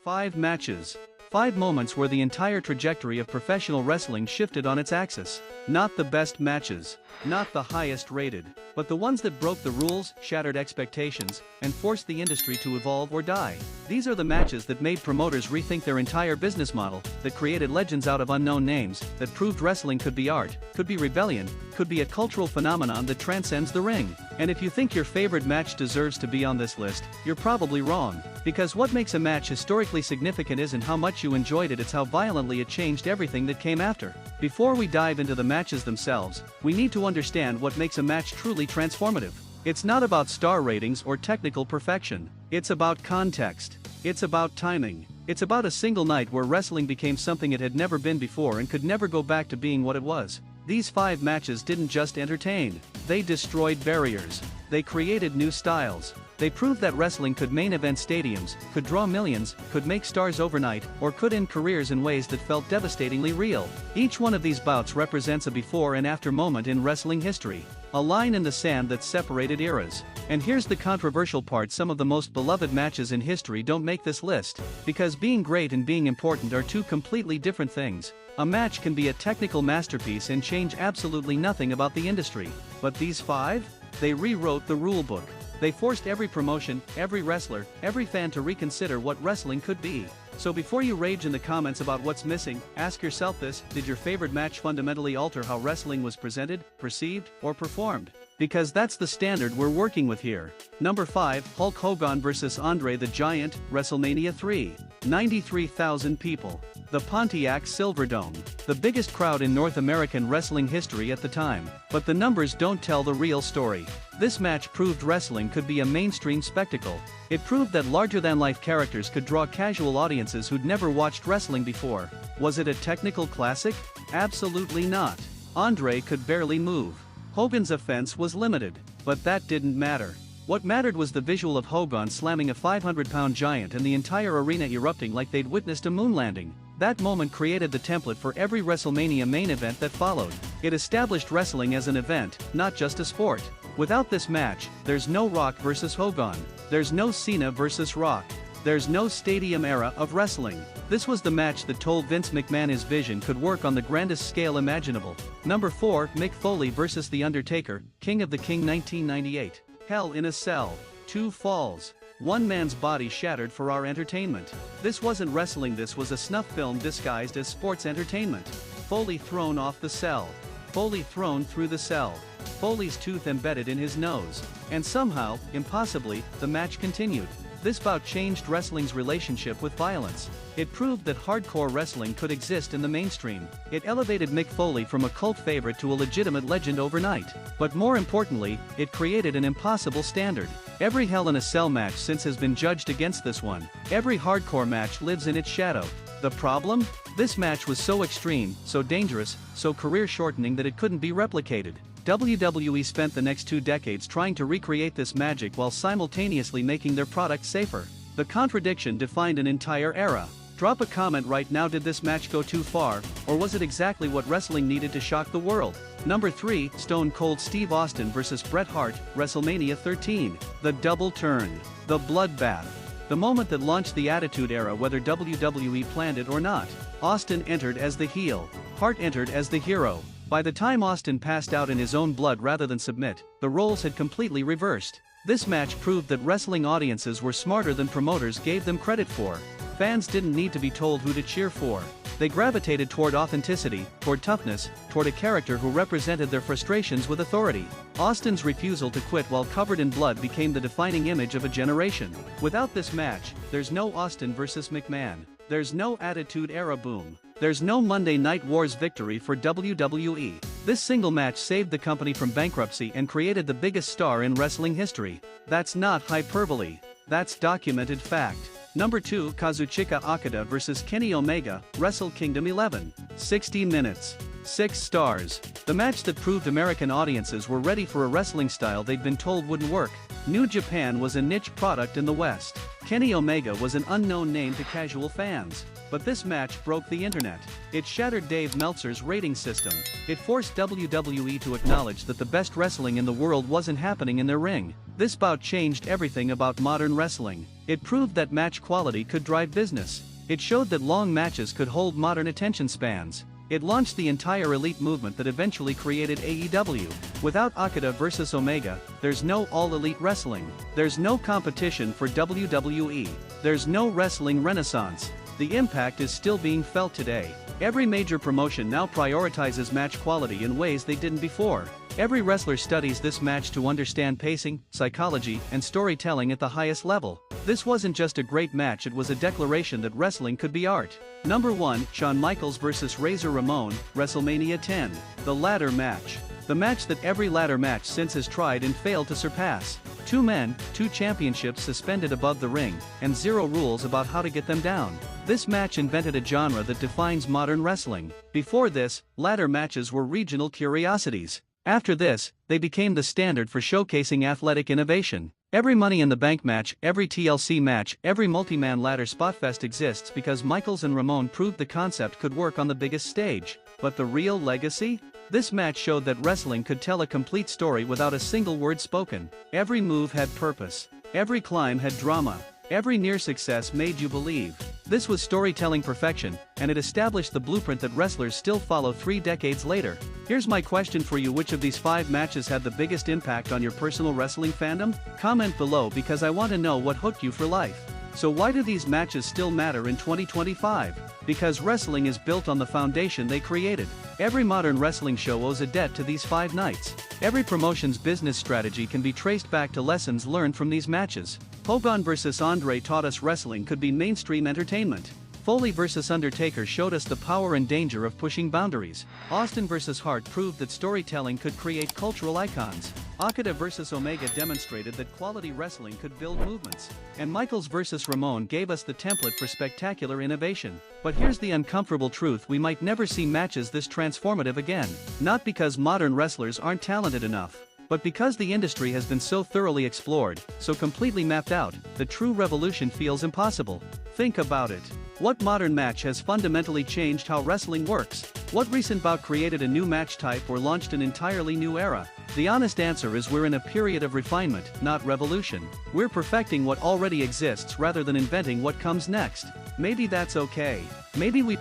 5 matches. 5 moments where the entire trajectory of professional wrestling shifted on its axis. Not the best matches, not the highest rated, but the ones that broke the rules, shattered expectations, and forced the industry to evolve or die. These are the matches that made promoters rethink their entire business model, that created legends out of unknown names, that proved wrestling could be art, could be rebellion, could be a cultural phenomenon that transcends the ring. And if you think your favorite match deserves to be on this list, you're probably wrong. Because what makes a match historically significant isn't how much you enjoyed it, it's how violently it changed everything that came after. Before we dive into the matches themselves, we need to understand what makes a match truly transformative. It's not about star ratings or technical perfection. It's about context. It's about timing. It's about a single night where wrestling became something it had never been before and could never go back to being what it was. These 5 matches didn't just entertain. They destroyed barriers. They created new styles. They proved that wrestling could main event stadiums, could draw millions, could make stars overnight, or could end careers in ways that felt devastatingly real. Each one of these bouts represents a before and after moment in wrestling history. A line in the sand that separated eras. And here's the controversial part: some of the most beloved matches in history don't make this list, because being great and being important are two completely different things. A match can be a technical masterpiece and change absolutely nothing about the industry. But these 5? They rewrote the rulebook. They forced every promotion, every wrestler, every fan to reconsider what wrestling could be. So before you rage in the comments about what's missing, ask yourself this: did your favorite match fundamentally alter how wrestling was presented, perceived, or performed? Because that's the standard we're working with here. Number 5, Hulk Hogan vs. Andre the Giant, WrestleMania 3. 93,000 people. The Pontiac Silverdome. The biggest crowd in North American wrestling history at the time. But the numbers don't tell the real story. This match proved wrestling could be a mainstream spectacle. It proved that larger-than-life characters could draw casual audiences who'd never watched wrestling before. Was it a technical classic? Absolutely not. Andre could barely move. Hogan's offense was limited. But that didn't matter. What mattered was the visual of Hogan slamming a 500-pound giant and the entire arena erupting like they'd witnessed a moon landing. That moment created the template for every WrestleMania main event that followed. It established wrestling as an event, not just a sport. Without this match, there's no Rock vs. Hogan. There's no Cena vs. Rock. There's no stadium era of wrestling. This was the match that told Vince McMahon his vision could work on the grandest scale imaginable. Number 4, Mick Foley vs. The Undertaker, King of the King 1998. Hell in a Cell. 2 falls. One man's body shattered for our entertainment. This wasn't wrestling, this was a snuff film disguised as sports entertainment. Foley thrown off the cell. Foley thrown through the cell. Foley's tooth embedded in his nose. And somehow, impossibly, the match continued. This bout changed wrestling's relationship with violence. It proved that hardcore wrestling could exist in the mainstream. It elevated Mick Foley from a cult favorite to a legitimate legend overnight. But more importantly, it created an impossible standard. Every Hell in a Cell match since has been judged against this one. Every hardcore match lives in its shadow. The problem? This match was so extreme, so dangerous, so career-shortening that it couldn't be replicated. WWE spent the next 2 decades trying to recreate this magic while simultaneously making their product safer. The contradiction defined an entire era. Drop a comment right now: did this match go too far, or was it exactly what wrestling needed to shock the world? Number 3, Stone Cold Steve Austin vs. Bret Hart, WrestleMania 13. The double turn. The bloodbath. The moment that launched the Attitude Era, whether WWE planned it or not. Austin entered as the heel. Hart entered as the hero. By the time Austin passed out in his own blood rather than submit, the roles had completely reversed. This match proved that wrestling audiences were smarter than promoters gave them credit for. Fans didn't need to be told who to cheer for. They gravitated toward authenticity, toward toughness, toward a character who represented their frustrations with authority. Austin's refusal to quit while covered in blood became the defining image of a generation. Without this match, there's no Austin vs. McMahon. There's no Attitude Era boom. There's no Monday Night Wars victory for WWE. This single match saved the company from bankruptcy and created the biggest star in wrestling history. That's not hyperbole. That's documented fact. Number 2, Kazuchika Okada vs. Kenny Omega, Wrestle Kingdom 11. 60 minutes. 6 stars. The match that proved American audiences were ready for a wrestling style they'd been told wouldn't work. New Japan was a niche product in the West. Kenny Omega was an unknown name to casual fans. But this match broke the internet. It shattered Dave Meltzer's rating system. It forced WWE to acknowledge that the best wrestling in the world wasn't happening in their ring. This bout changed everything about modern wrestling. It proved that match quality could drive business. It showed that long matches could hold modern attention spans. It launched the entire elite movement that eventually created AEW. Without Okada vs Omega, there's no all-elite wrestling. There's no competition for WWE. There's no wrestling renaissance. The impact is still being felt today. Every major promotion now prioritizes match quality in ways they didn't before. Every wrestler studies this match to understand pacing, psychology, and storytelling at the highest level. This wasn't just a great match, it was a declaration that wrestling could be art. Number 1, Shawn Michaels vs Razor Ramon, WrestleMania 10. The ladder match. The match that every ladder match since has tried and failed to surpass. 2 men, 2 championships suspended above the ring, and 0 rules about how to get them down. This match invented a genre that defines modern wrestling. Before this, ladder matches were regional curiosities. After this, they became the standard for showcasing athletic innovation. Every Money in the Bank match, every TLC match, every multi-man ladder spotfest exists because Michaels and Ramon proved the concept could work on the biggest stage. But the real legacy? This match showed that wrestling could tell a complete story without a single word spoken. Every move had purpose. Every climb had drama. Every near success made you believe. This was storytelling perfection, and it established the blueprint that wrestlers still follow 3 decades later. Here's my question for you: which of these 5 matches had the biggest impact on your personal wrestling fandom? Comment below because I want to know what hooked you for life. So why do these matches still matter in 2025? Because wrestling is built on the foundation they created. Every modern wrestling show owes a debt to these 5 nights. Every promotion's business strategy can be traced back to lessons learned from these matches. Hogan vs Andre taught us wrestling could be mainstream entertainment. Foley vs Undertaker showed us the power and danger of pushing boundaries. Austin vs Hart proved that storytelling could create cultural icons. Okada vs Omega demonstrated that quality wrestling could build movements. And Michaels vs Ramon gave us the template for spectacular innovation. But here's the uncomfortable truth: we might never see matches this transformative again. Not because modern wrestlers aren't talented enough, but because the industry has been so thoroughly explored, so completely mapped out, the true revolution feels impossible. Think about it. What modern match has fundamentally changed how wrestling works? What recent bout created a new match type or launched an entirely new era? The honest answer is we're in a period of refinement, not revolution. We're perfecting what already exists rather than inventing what comes next. Maybe that's okay. Maybe we